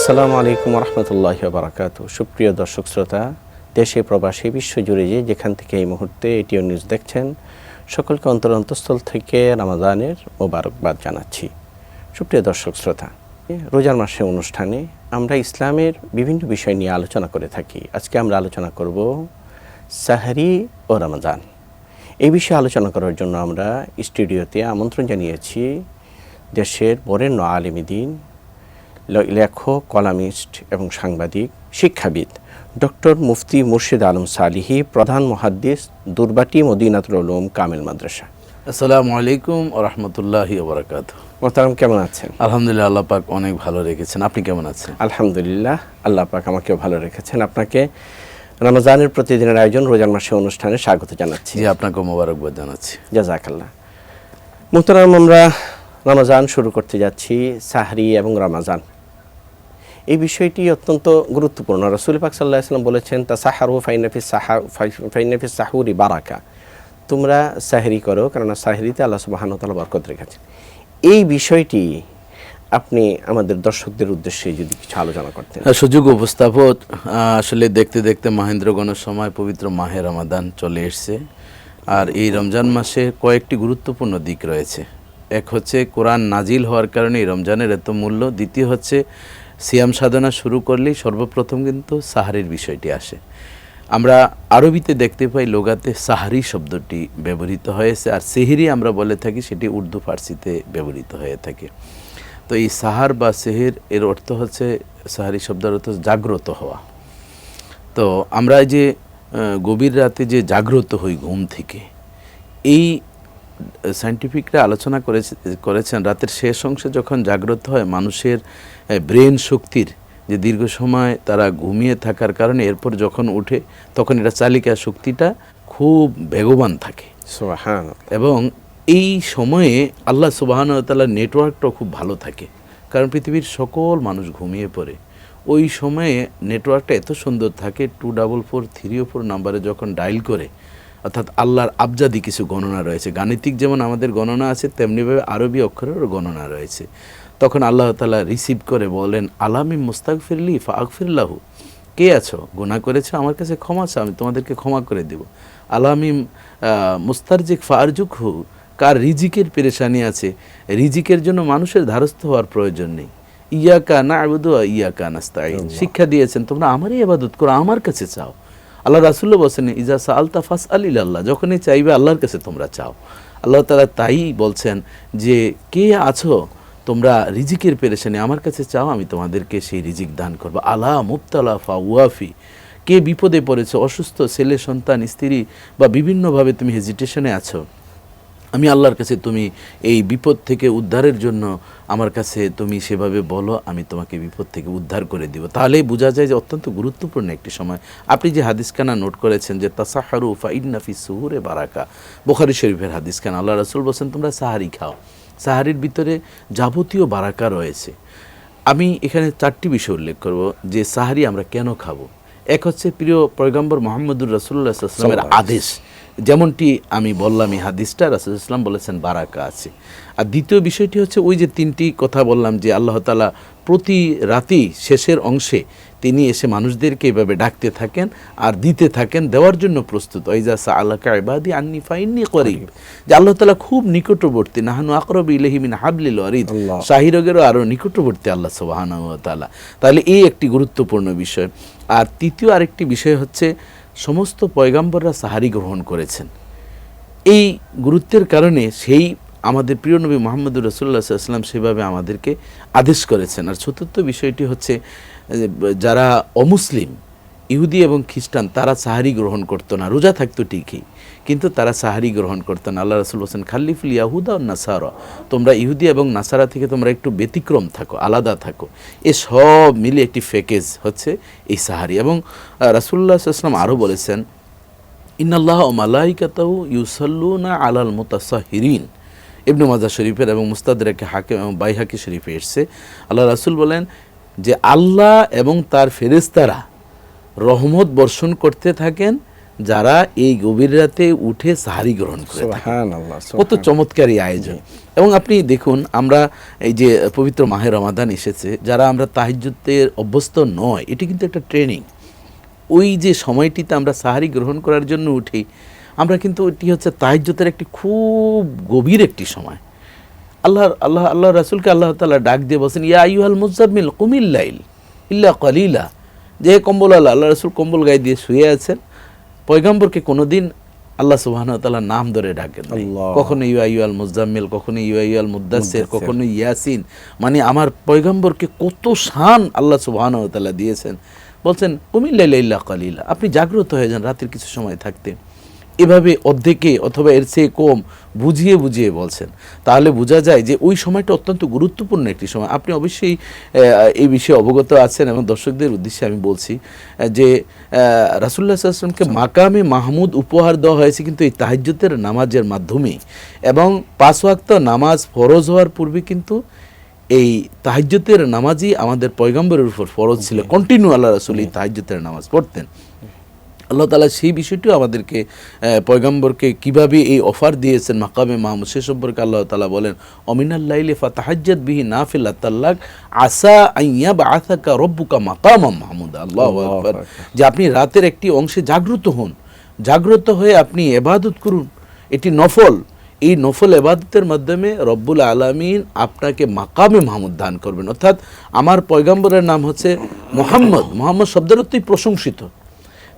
আসসালামু আলাইকুম রহমতুল্লাহি ওয়া বারাকাতুহু। সুপ্রিয় দর্শক শ্রোতা, দেশে প্রবাসী বিশ্বজুড়ে যেখান থেকে এই মুহূর্তে এটিও নিউজ দেখছেন, সকলকে অন্তঃস্থল থেকে রমাদানের মোবারকবাদ জানাচ্ছি। সুপ্রিয় দর্শক শ্রোতা, রোজার মাসে অনুষ্ঠানে আমরা ইসলামের বিভিন্ন বিষয় নিয়ে আলোচনা করে থাকি। আজকে আমরা আলোচনা করব সাহরি ও রমজান। এই বিষয়ে আলোচনা করার জন্য আমরা স্টুডিওতে আমন্ত্রণ জানিয়েছি দেশের বরেণ্য আলেম দ্বীন, লেখক, কলামিস্ট এবং সাংবাদিক, শিক্ষাবিদ ডক্টর মুফতি মুর্শিদ আলম সালিহি, প্রধান মুহাদ্দিস, দুর্বাটি মদিনাতুল উলুম কামিল মাদ্রাসা। আসসালামু আলাইকুম ওয়া রাহমাতুল্লাহি ওয়া বারাকাতুহু। মোহতারাম, কেমন আছেন? আলহামদুলিল্লাহ, আল্লাহ পাক অনেক ভালো রেখেছেন। আপনি কেমন আছেন? আলহামদুলিল্লাহ, আল্লাহ পাক আমাকেও ভালো রেখেছেন। আপনাকে রমজানের প্রতিদিনের আয়োজন রোজার মাসে অনুষ্ঠানে স্বাগত জানাচ্ছি। জি, আপনাকে মোবারকবাদ জানাচ্ছি। জাযাকাল্লাহ। মোহতারাম, আমরা রমজান শুরু করতে যাচ্ছি, সাহরি এবং রমজান। এই বিষয়টি অত্যন্ত গুরুত্বপূর্ণ। রাসূল পাক সাল্লাল্লাহু আলাইহি ওয়াসাল্লাম বলেছেন, তাসাহহারু ফাইন্না ফিস সাহুরি বারাকা। তোমরা সাহরি করো, কারণ সাহরিতে আল্লাহ সুবহানাহু ওয়া তাআলা বরকত রেখেছেন। এই বিষয়টি আপনি আমাদের দর্শকদের উদ্দেশ্যে যদি কিছু আলোচনা করতেন। সুযোগ উপস্থাপক, আসলে দেখতে দেখতে মহেন্দ্রগণের সময় পবিত্র মাহে রমাদান চলে এসেছে। আর এই রমজান মাসে কয়েকটি গুরুত্বপূর্ণ দিক রয়েছে। এক হচ্ছে কোরআন নাজিল হওয়ার কারণে এই রমজানের এত মূল্য। দ্বিতীয় হচ্ছে সিয়াম সাধনা শুরু করলেই সর্বপ্রথম কিন্তু সাহারির বিষয়টি আসে। আমরা আরবিতে দেখতে পাই লোগাতে সাহারি শব্দটি ব্যবহৃত হয়েছে, আর সেহরি আমরা বলে থাকি, সেটি উর্দু ফার্সিতে ব্যবহৃত হয়ে থাকে। তো এই সাহার বা সেহের এর অর্থ হচ্ছে, সাহারি শব্দের অর্থ জাগ্রত হওয়া। তো আমরা যে গভীর রাতে যে জাগ্রত হই ঘুম থেকে, এই সায়েন্টিফিকরা আলোচনা করেছেন রাতের শেষ অংশে যখন জাগ্রত হয় মানুষের ব্রেন শক্তির যে দীর্ঘ সময় তারা ঘুমিয়ে থাকার কারণে এরপর যখন উঠে তখন এটা চালিকা শক্তিটা খুব বেগবান থাকে। এবং এই সময়ে আল্লাহ সুবহানাহু ওয়া তাআলার নেটওয়ার্কটাও খুব ভালো থাকে, কারণ পৃথিবীর সকল মানুষ ঘুমিয়ে পড়ে। ওই সময়ে নেটওয়ার্কটা এত সুন্দর থাকে, 244 304 নাম্বারে যখন ডায়াল করে, অর্থাৎ আল্লাহর আবজাদি কিছু গণনা রয়েছে, গাণিতিক যেমন আমাদের গণনা আছে তেমনিভাবে আরবি অক্ষরেরও গণনা রয়েছে। তখন আল্লাহ তাআলা রিসিভ করে বলেন, আলামি মুস্তাগফিরলি ফাগফিরলাহু, কে আছো গুনাহ করেছো আমার কাছে ক্ষমা চাও, আমি তোমাদেরকে ক্ষমা করে দেব। আলামি মুস্তারজিক ফারজুকহু, কার রিজিকের পেরেশানি আছে, রিজিকের জন্য মানুষের ধারস্থ হওয়ার প্রয়োজন নেই। ইয়াকা না'বুদু ওয়া ইয়াকা নাস্তাঈন, শিক্ষা দিয়েছেন তোমরা আমারই ইবাদত করো, আমার কাছে চাও। আল্লাহ রাসূলও বলেছেন, ইজা সাআলতা ফাসআলিল্লাহ, যখনই চাইবে আল্লাহর কাছে তোমরা চাও। আল্লাহ তাআলা তাই বলছেন যে কে আছো তোমরা রিজিকের পেরেশানি, আমার কাছে চাও, আমি তোমাদেরকে সেই রিজিক দান করবো। আলা মুবতালা ফাওয়াফি, কে বিপদে পড়েছো, অসুস্থ ছেলে সন্তান স্ত্রী বা বিভিন্নভাবে তুমি হেজিটেশনে আছো, আমি আল্লাহর কাছে তুমি এই বিপদ থেকে উদ্ধারের জন্য আমার কাছে তুমি সেভাবে বলো, আমি তোমাকে বিপদ থেকে উদ্ধার করে দিব। তাহলেই বোঝা যায় যে অত্যন্ত গুরুত্বপূর্ণ একটি সময়। আপনি যে হাদিসখানা নোট করেছেন যে তাসাহহারু ফাইন্না ফিস সুহুরি বারাকা, বুখারী শরীফের হাদিসখানা, আল্লাহ রাসূল বলেন তোমরা সাহারি খাও, সাহারির ভিতরে যাবতীয় বারাকা রয়েছে। আমি এখানে 4টি বিষয় উল্লেখ করব যে সাহারি আমরা কেন খাবো। এক হচ্ছে প্রিয় পয়গম্বর মুহাম্মদুর রাসূলুল্লাহ সাল্লাল্লাহু আলাইহি ওয়াসাল্লামের আদেশ, যেমনটি আমি বললাম এই হাদিসটা রাসূলুল্লাহ সাল্লাল্লাহু আলাইহি ওয়াসাল্লাম বলেছেন বারাকা আছে। আর দ্বিতীয় বিষয়টি হচ্ছে ওই যে 3টি কথা বললাম যে আল্লাহ তাআলা প্রতি রাতেই শেষের অংশে তিনি এসে মানুষদেরকে এভাবে ডাকতে থাকেন আর দিতে থাকেন, দেওয়ার জন্য প্রস্তুত। ওয়াইজা সাআলাকা ইবাদি আন্নী ফাইন্নী করিব, যে আল্লাহ তাআলা খুব নিকটবর্তী, নাহনু আকরাবু ইলাইহি মিন হাবলিল ওয়ারিদ, শাহিরগেরও আরও নিকটবর্তী আল্লাহ সুবহানাহু ওয়া তাআলা। তাহলে এই একটি গুরুত্বপূর্ণ বিষয়। আর তৃতীয় আরেকটি বিষয় হচ্ছে সমস্ত পয়গাম্বররা সাহারি গ্রহণ করেছেন। এই গুরুত্বের কারণে সেই আমাদের প্রিয় নবী মুহাম্মদুর রাসূলুল্লাহ সাল্লাল্লাহু আলাইহি ওয়াসাল্লাম সেভাবে আমাদেরকে আদেশ করেছেন। আর চতুর্থ বিষয়টি হচ্ছে যারা অমুসলিম ইহুদি এবং খ্রিস্টান তারা সাহারি গ্রহণ করতো না, রোজা থাকতো ঠিকই, কিন্তু তারা সাহারি গ্রহণ করতো না। আল্লাহ রাসূল বলেন খাল্লিফুল ইয়াহুদা ওয়ান নাসারা, তোমরা ইহুদি এবং নাসারা থেকে তোমরা একটু ব্যতিক্রম থাকো, আলাদা থাকো। এ সব মিলে একটি প্যাকেজ হচ্ছে এই সাহারি। এবং রাসূলুল্লাহ সাল্লাল্লাহু আলাইহি ওয়াসাল্লাম আরও বলেছেন, ইন্নাল্লাহা ওয়া মালাইকাতাহু ইউসাল্লুনা আলাল মুতাসাহহিরিন, ইবনে মাজাহ শরীফের এবং মুস্তাদরাকে হাকিম এবং বাইহাকি শরীফে এসেছে। আল্লাহ রাসূল বলেন যে আল্লাহ এবং তার ফেরেশতারা রহমত বর্ষণ করতে থাকেন যারা এই গভীর রাতে উঠে সাহারি গ্রহণ করে থাকে। সুবহানাল্লাহ, কত চমৎকার এই আয়োজন। এবং আপনি দেখুন, আমরা এই যে পবিত্র মাহে রমাদান এসেছে, যারা আমরা তাহাজ্জুদের অভ্যস্ত নয়, এটি কিন্তু একটা ট্রেনিং। ওই যে সময়টিতে আমরা সাহারি গ্রহণ করার জন্য উঠি, আমরা কিন্তু এটি হচ্ছে তাহাজ্জুদের একটি খুব গভীর একটি সময়। আল্লাহ রাসূলকে আল্লাহ তাআলা ডাক দিয়ে বলছেন, ইয়া আইয়ুহাল মুযাম্মিল কুমিল লাইল ইল্লা কলিলা। যে কম্বল আল্লাহ রাসূল কম্বল গায়ে দিয়ে শুয়ে আছেন, পয়গম্বরকে কোনোদিন আল্লাহ সুবহানাহু ওয়া তাআলা নাম ধরে ডাকেন নাই। কখনো ইয়া আইয়ুহাল মুযাম্মিল, কখনো ইয়া আইয়ুহাল মুদ্দাসসির, কখনো ইয়াসিন। মানে আমার পয়গম্বরকে কত শান আল্লাহ সুবহানাহু ওয়া তাআলা দিয়েছেন। বলছেন কুমিল লাইলা ইল্লা কলিলা, আপনি জাগ্রত হয়ে যান রাতের কিছু সময় থাকতে। এভাবে অর্ধেকে অথবা এর চেয়ে কম বুঝিয়ে বুঝিয়ে বলছেন। তাহলে বোঝা যায় যে ওই সময়টা অত্যন্ত গুরুত্বপূর্ণ একটি সময়। আপনি অবশ্যই এই বিষয়ে অবগত আছেন, এবং দর্শকদের উদ্দেশ্যে আমি বলছি যে রাসূলুল্লাহ সাল্লাল্লাহু আলাইহি ওয়াসাল্লামকে মাকামে মাহমুদ উপহার দেওয়া হয়েছে কিন্তু এই তাহাজ্জুদের নামাজের মাধ্যমেই। এবং 5 ওয়াক্ত নামাজ ফরজ হওয়ার পূর্বে কিন্তু এই তাহাজ্জুদের নামাজই আমাদের পয়গম্বরের উপর ফরজ ছিল। কন্টিনিউ আল্লাহ রাসূল এই তাহাজ্জুদের নামাজ পড়তেন। আল্লাহ তাআলা সেই বিষয়টিও আমাদেরকে পয়গম্বরকে কিভাবে এই অফার দিয়েছেন মাকামে মাহমুদ, সে সম্পর্কে আল্লাহ তাআলা বলেন, অমিনাল লাইলি ফাতাহাজ্জাদ বিহি নাফিলাতাল লাক আসা আন ইয়াবআসাকা রাব্বুকা মাকামান মাহমুদা। আল্লাহু আকবার। যে আপনি রাতের একটি অংশে জাগ্রত হন, জাগ্রত হয়ে আপনি ইবাদত করুন, এটি নফল। এই নফল ইবাদতের মাধ্যমে রব্বুল আলামিন আপনাকে মাকামে মাহমুদ দান করবেন। অর্থাৎ আমার পয়গম্বরের নাম হচ্ছে মুহাম্মদ, মুহাম্মদ শব্দের অর্থই প্রশংসিত।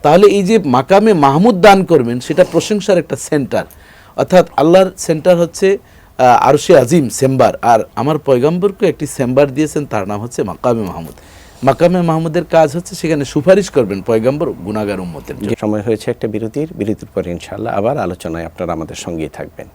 তাহলে এই যে মাকামে মাহমুদ দান করবেন, সেটা প্রশংসার একটা সেন্টার। অর্থাৎ আল্লাহর সেন্টার হচ্ছে আরশে আজিম চেম্বার, আর আমার পয়গম্বরকে একটি চেম্বার দিয়েছেন, তার নাম হচ্ছে মাকামে মাহমুদ। মাকামে মাহমুদের কাজ হচ্ছে সেখানে সুপারিশ করবেন পয়গম্বর গুনাহগার উম্মতের জন্য। সময় হয়েছে একটা বিরতির পরে ইনশাআল্লাহ আবার আলোচনায় আপনারা আমাদের সঙ্গেই থাকবেন।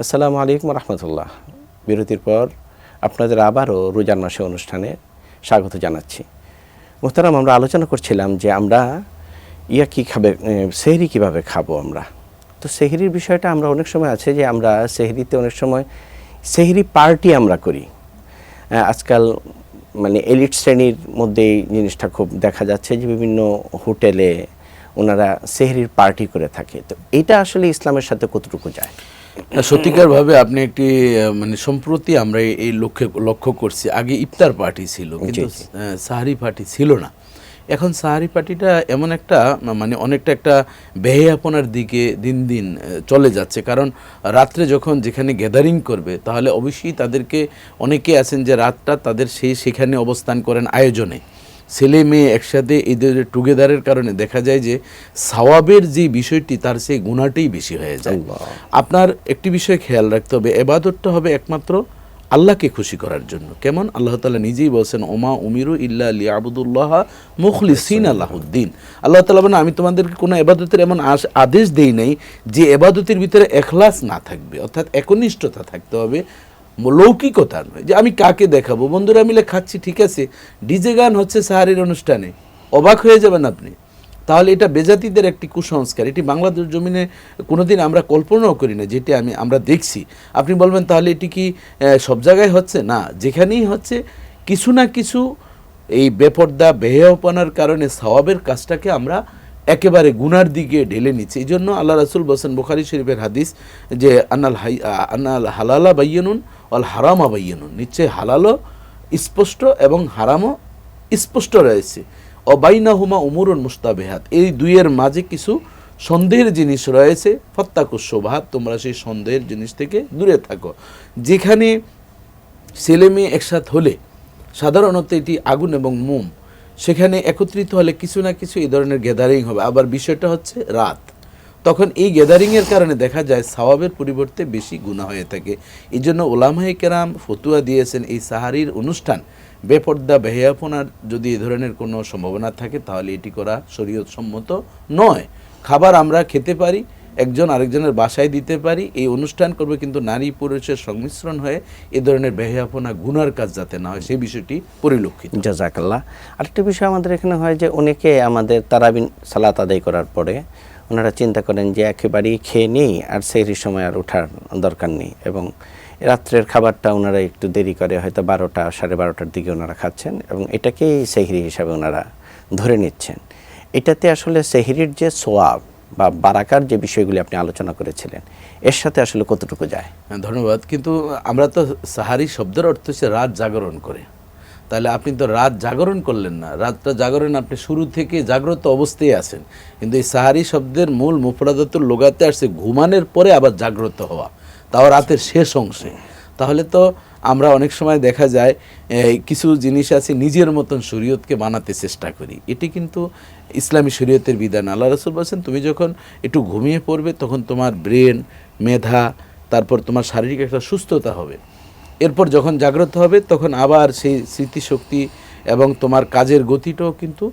আসসালামু আলাইকুম রহমতুল্লাহ। বিরতির পর আপনাদের আবারও রোজার মাসে অনুষ্ঠানে স্বাগত জানাচ্ছি। মোহতারাম, আমরা আলোচনা করছিলাম যে আমরা সেহরি কীভাবে খাবো আমরা। তো সেহরির বিষয়টা আমরা অনেক সময় আছে যে আমরা সেহরিতে অনেক সময় সেহরি পার্টি আমরা করি। আজকাল মানে এলিট শ্রেণীর মধ্যে এই জিনিসটা খুব দেখা যাচ্ছে যে বিভিন্ন হোটেলে ওনারা সেহরির পার্টি করে থাকে। তো এটা আসলে ইসলামের সাথে কতটুকু যায়? সত্যিকারভাবে আপনি একটি মানে সম্প্রতি আমরা এই লক্ষ্য করছি। আগে ইফতার পার্টি ছিল, কিন্তু সাহারি পার্টি ছিল না। এখন সাহারি পার্টিটা এমন একটা মানে অনেকটা একটা বেহায়াপনার দিকে দিন দিন চলে যাচ্ছে। কারণ রাত্রে যখন যেখানে গ্যাদারিং করবে, তাহলে অবশ্যই তাদেরকে, অনেকে আছেন যে রাতটা তাদের সেখানে অবস্থান করেন আয়োজনে, ছেলে মেয়ে একসাথে এদের টুগেদারের কারণে দেখা যায় যে সওয়াবের যে বিষয়টি তার সেই গুনাহটাই বেশি হয়ে যায়। আপনার একটি বিষয় খেয়াল রাখতে হবে, ইবাদতটা হবে একমাত্র আল্লাহকে খুশি করার জন্য। কেমন? আল্লাহ তাআলা নিজেই বলছেন, ওমা উমিরু ইল্লা লিয়াবুদুল্লাহ মুখলিসিনা লাহুদ্দিন। আল্লাহ তাআলা বলেন, আমি তোমাদেরকে কোনো ইবাদতের এমন আদেশ দেই নাই যে ইবাদতের ভিতরে ইখলাস না থাকবে, অর্থাৎ একনিষ্ঠতা থাকতে হবে, লৌকিকতা নয়। যে আমি কাকে দেখাবো, বন্ধুরা মিলে খাচ্ছি, ঠিক আছে, ডিজে গান হচ্ছে সাহারির অনুষ্ঠানে, অবাক হয়ে যাবেন আপনি। তাহলে এটা বেজাতিদের একটি কুসংস্কার, এটি বাংলাদেশ জমিনে কোনোদিন আমরা কল্পনাও করি না, যেটি আমরা দেখছি। আপনি বলবেন তাহলে এটি কি সব জায়গায় হচ্ছে? না, যেখানেই হচ্ছে কিছু না কিছু এই বেপর্দা বেহেয়াপনার কারণে সওয়াবের কাজটাকে আমরা একেবারে গুনার দিকে ঢেলে নিচ্ছে। এই জন্য আল্লাহ রাসূল বলেন, বুখারী শরীফের হাদিস, যে আন্নাল হালালা বাইয়িনুন ওয়াল হারামা বাইয়িনুন, নিশ্চয় হালালও স্পষ্ট এবং হারামও স্পষ্ট রয়েছে। অবাইনাহুমা উমুরুন মুস্তাবিহাত, এই দুইয়ের মাঝে কিছু সন্দেহের জিনিস রয়েছে। ফাত্তাকুশ শুবহাত, তোমরা সেই সন্দেহের জিনিস থেকে দূরে থাকো। যেখানে ছেলে মেয়ে একসাথ হলে সাধারণত এটি আগুন এবং মোম, সেখানে একত্রিত হলে কিছু না কিছু এই ধরনের গ্যাদারিং হবে। আবার বিষয়টা হচ্ছে রাত, তখন এই গ্যাদারিংয়ের কারণে দেখা যায় সওয়াবের পরিবর্তে বেশি গুনাহ হয়ে থাকে। এই জন্য উলামায়ে কেরাম ফতুয়া দিয়েছেন, এই সাহারির অনুষ্ঠান বেপর্দা বেহায়াপনার যদি এই ধরনের কোনো সম্ভাবনা থাকে, তাহলে এটি করা শরীয়ত সম্মত নয়। খাবার আমরা খেতে পারি, একজন আরেকজনের বাসায় দিতে পারি, এই অনুষ্ঠান করবে, কিন্তু নারী পুরুষের সংমিশ্রণ হয়ে এ ধরনের বেহায়াপনা গুনার কাজ যাতে না হয়, সেই বিষয়টি পরিলক্ষিত। জাযাকাল্লাহ। আরেকটা বিষয় আমাদের এখানে হয় যে অনেকে আমাদের তারাবিন সালাত আদায় করার পরে ওনারা চিন্তা করেন যে একেবারেই খেয়ে নেই, আর সেহরির সময় আর ওঠার দরকার নেই, এবং রাত্রের খাবারটা ওনারা একটু দেরি করে, হয়তো 12টা 12:30টার দিকে ওনারা খাচ্ছেন, এবং এটাকেই সেহরি হিসাবে ওনারা ধরে নিচ্ছেন। এটাতে আসলে সেহরির যে সোয়াব বা বারাকার যে বিষয়গুলি আপনি আলোচনা করেছিলেন, এর সাথে আসলে কতটুকু যায়? ধন্যবাদ। কিন্তু আমরা তো সাহারি শব্দের অর্থ হচ্ছে রাত জাগরণ করে, তাহলে আপনি তো রাত জাগরণ করলেন না, রাতটা জাগরণ আপনি শুরু থেকে জাগ্রত অবস্থায় আছেন। কিন্তু এই সাহারি শব্দের মূল মুফরাদাতুল লুগাতে আসছে ঘুমানোর পরে আবার জাগ্রত হওয়া, তাও রাতের শেষ অংশে। তাহলে তো আমরা অনেক সময় দেখা যায় কিছু জিনিস আছে নিজের মতন শরীয়তকে বানাতে চেষ্টা করি, এটি কিন্তু ইসলামী শরীয়তের বিধান। আল্লাহ রাসূল বলেছেন তুমি যখন একটু ঘুমিয়ে পড়বে তখন তোমার ব্রেন, মেধা, তারপর তোমার শারীরিক একটা সুস্থতা হবে। এরপর যখন জাগ্রত হবে তখন আবার সেই স্মৃতিশক্তি এবং তোমার কাজের গতিটাও কিন্তু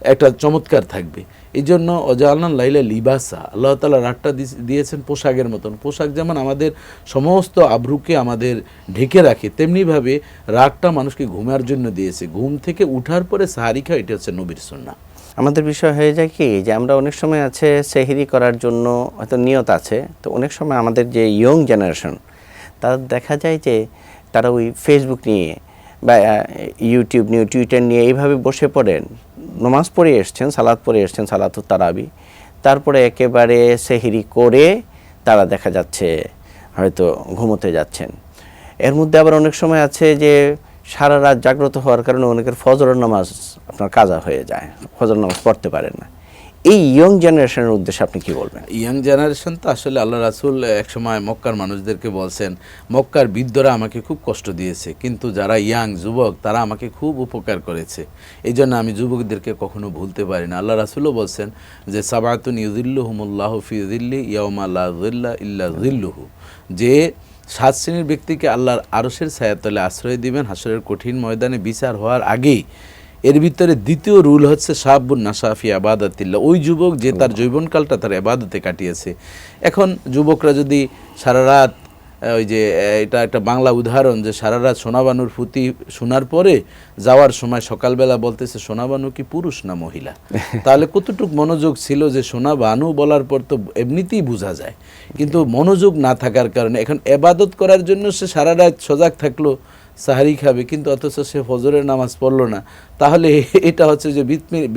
একটা চমৎকার থাকবে। এই জন্য অজালান লাইলা লিবাসা, আল্লাহ তাআলা রাতটা দিয়েছেন পোশাকের মতন। পোশাক যেমন আমাদের সমস্ত আবরুকে আমাদের ঢেকে রাখে, তেমনিভাবে রাতটা মানুষকে ঘুমার জন্য দিয়েছে। ঘুম থেকে উঠার পরে সাহারি খাওয়া, এটা হচ্ছে নবীর সুন্নাহ। আমাদের বিষয় হয়ে যায় কি যে আমরা অনেক সময় আছে সেহরি করার জন্য হয়তো নিয়ত আছে, তো অনেক সময় আমাদের যে ইয়ং জেনারেশন তারা দেখা যায় যে তারা ওই ফেসবুক নিয়ে বা ইউটিউব নিয়ে, টুইটার নিয়ে এইভাবে বসে পড়েন। নামাজ পড়ে এসছেন, সালাত পড়ে এসছেন, সালাতুত তারাবি, তারপরে একেবারে সেহরি করে তারা দেখা যাচ্ছে হয়তো ঘুমোতে যাচ্ছেন। এর মধ্যে আবার অনেক সময় আছে যে সারা রাত জাগ্রত হওয়ার কারণে অনেকের ফজরের নামাজ আপনার কাজা হয়ে যায়, ফজর নামাজ পড়তে পারেন না। এই ইয়ং জেনারেশনের উদ্দেশ্যে আপনি কি বলবেন? ইয়াং জেনারেশন তো আসলে আল্লাহ রাসূল একসময় মক্কার মানুষদেরকে বলছেন, মক্কার বৃদ্ধরা আমাকে খুব কষ্ট দিয়েছে, কিন্তু যারা ইয়াং যুবক তারা আমাকে খুব উপকার করেছে, এই জন্য আমি যুবকদেরকে কখনো ভুলতে পারি না। আল্লাহ রাসূলও বলছেন যে সাবাতুন ইউযিল্লুহুমুল্লাহু ফি যিল্লি ইয়াওমা লা যিল্লা ইল্লা যিল্লুহু, যে 7 শ্রেণীর ব্যক্তিকে আল্লাহর আরশের ছায়াতলে আশ্রয় দিবেন হাসরের কঠিন ময়দানে বিচার হওয়ার আগেই। এর ভিতরে দ্বিতীয় রুল হচ্ছে শাবুন নাশাফি আবাদাতিল্লাহ, ওই যুবক যে তার যৌবনকালটা তার ইবাদতে কাটিয়েছে। এখন যুবকরা যদি সারা রাত ওই যে এটা একটা বাংলা উদাহরণ যে সারা রাত সোনাবানুর ফুতি শোনার পরে যাওয়ার সময় সকালবেলা বলতেছে সোনাবানু কি পুরুষ না মহিলা, তাহলে কতটুক মনোযোগ ছিল যে সোনাবানু বলার পর তো এমনিতেই বোঝা যায়, কিন্তু মনোযোগ না থাকার কারণে এখন ইবাদত করার জন্য সে সারা রাত সজাগ থাকলো, সাহারি খাবে, কিন্তু অথচ সে ফজরের নামাজ পড়লো না। তাহলে এটা হচ্ছে যে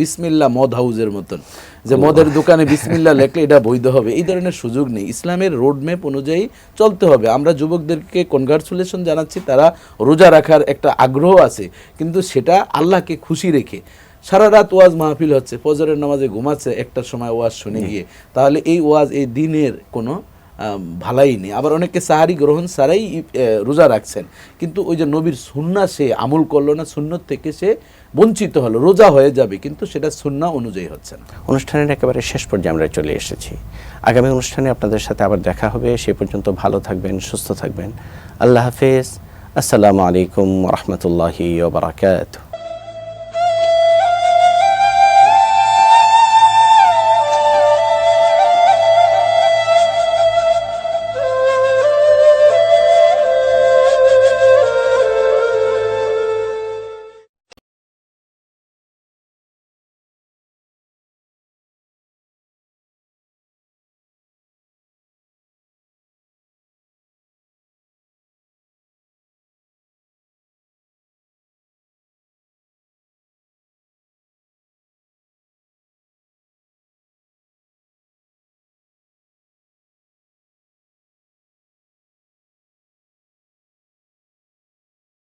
বিসমিল্লাহ মদ হাউজের মতন, যে মদের দোকানে বিসমিল্লাহ লেখলে এটা বৈধ হবে, এই ধরনের সুযোগ নেই। ইসলামের রোডম্যাপ অনুযায়ী চলতে হবে। আমরা যুবকদেরকে কনগ্রাচুলেশন জানাচ্ছি, তারা রোজা রাখার একটা আগ্রহ আছে, কিন্তু সেটা আল্লাহকে খুশি রেখে। সারা রাত ওয়াজ মাহফিল হচ্ছে, ফজরের নামাজে ঘুমাচ্ছে, একটার সময় ওয়াজ শুনে গিয়ে, তাহলে এই ওয়াজ এই দিনের কোনো ভালাই নেই। আবার অনেকে সাহারি গ্রহণ ছাড়াই রোজা রাখছেন, কিন্তু ওই যে নবীর সুন্নাহ সে আমল করলো না, সুন্নত থেকে সে বঞ্চিত হলো। রোজা হয়ে যাবে কিন্তু সেটা সুন্নাহ অনুযায়ী হচ্ছে না। অনুষ্ঠানের একেবারে শেষ পর্যায়ে আমরা চলে এসেছি। আগামী অনুষ্ঠানে আপনাদের সাথে আবার দেখা হবে। সে পর্যন্ত ভালো থাকবেন, সুস্থ থাকবেন। আল্লাহ হাফেজ। আসসালামু আলাইকুম ওয়া রাহমাতুল্লাহি ওয়া বারাকাতুহু।